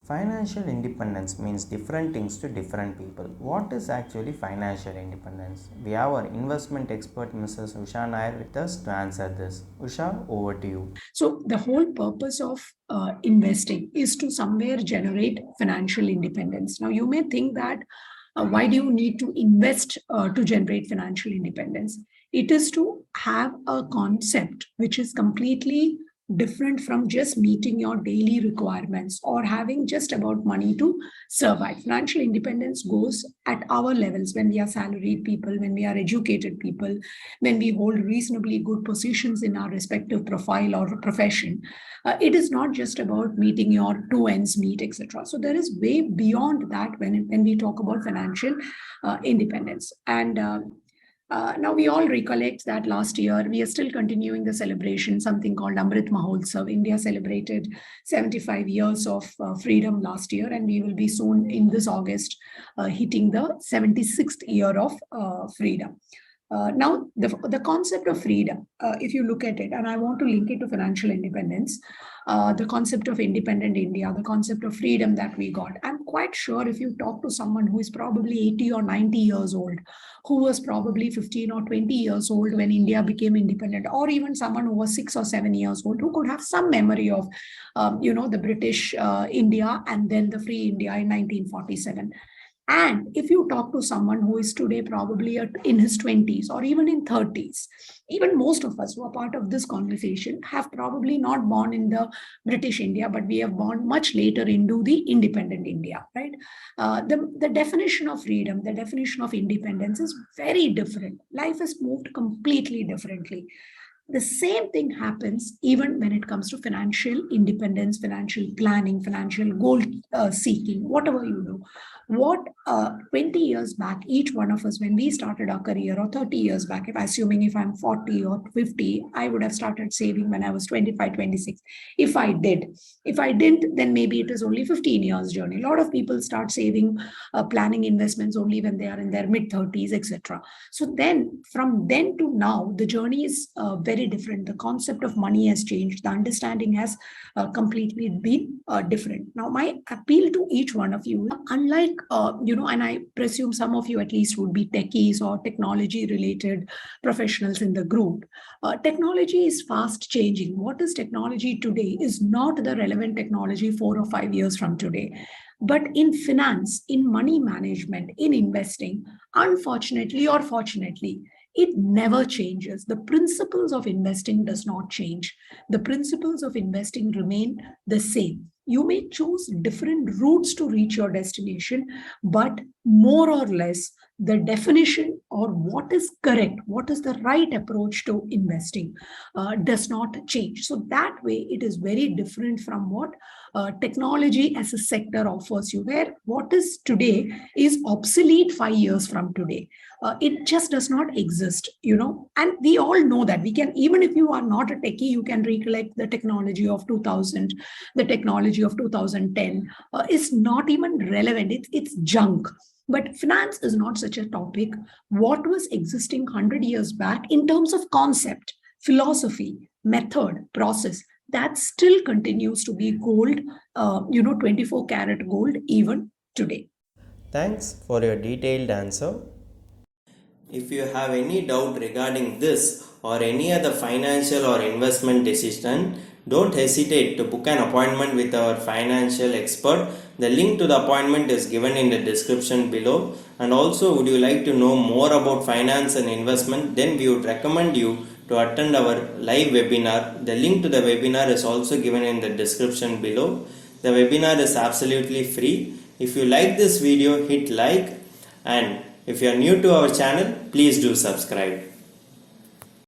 Financial independence means different things to different people. What is actually financial independence? We have our investment expert Mrs. Usha Nair with us to answer this. Usha, over to you. So, the whole purpose of investing is to somewhere generate financial independence. Now, you may think that why do you need to invest to generate financial independence? It is to have a concept which is completely different from just meeting your daily requirements or having just about money to survive. Financial independence goes at our levels when we are salaried people, when we are educated people, when we hold reasonably good positions in our respective profile or profession. It is not just about meeting your two ends meet, etc. So there is way beyond that when we talk about financial independence. And now we all recollect that last year we are still continuing the celebration, something called Amrit Mahotsav. India celebrated 75 years of freedom last year, and we will be soon in this August hitting the 76th year of freedom. Now, the concept of freedom, if you look at it, and I want to link it to financial independence, the concept of independent India, the concept of freedom that we got. I'm quite sure if you talk to someone who is probably 80 or 90 years old, who was probably 15 or 20 years old when India became independent, or even someone who was 6 or 7 years old, who could have some memory of, the British India and then the free India in 1947. And if you talk to someone who is today probably in his 20s or even in 30s, even most of us who are part of this conversation have probably not born in the British India, but we have born much later into the independent India, right? The definition of freedom, the definition of independence is very different. Life has moved completely differently. The same thing happens even when it comes to financial independence, financial planning, financial goal seeking, whatever you do. What 20 years back, each one of us, when we started our career, or 30 years back, if I'm 40 or 50, I would have started saving when I was 25, 26. If I did. If I didn't, then maybe it is only 15 years journey. A lot of people start saving, planning investments only when they are in their mid 30s, etc. So then, from then to now, the journey is very different. The concept of money has changed. The understanding has completely been different. Now, my appeal to each one of you, unlike, and I presume some of you at least would be techies or technology related professionals in the group. Technology is fast changing. What is technology today is not the relevant technology 4 or 5 years from today. But in finance, in money management, in investing, unfortunately or fortunately, it never changes. The principles of investing does not change. The principles of investing remain the same. You may choose different routes to reach your destination, but more or less, the definition or what is correct, what is the right approach to investing does not change. So that way, it is very different from what technology as a sector offers you, where what is today is obsolete 5 years from today. It just does not exist, and we all know that. We can, even if you are not a techie, you can recollect the technology of 2000, the technology of 2010 is not even relevant. It's junk. But finance is not such a topic. What was existing 100 years back in terms of concept, philosophy, method, process, that still continues to be gold, 24 karat gold even today. Thanks for your detailed answer. If you have any doubt regarding this or any other financial or investment decision, don't hesitate to book an appointment with our financial expert. The link to the appointment is given in the description below. And also, would you like to know more about finance and investment? Then we would recommend you to attend our live webinar. The link to the webinar is also given in the description below. The webinar is absolutely free. If you like this video, hit like, and if you are new to our channel, please do subscribe.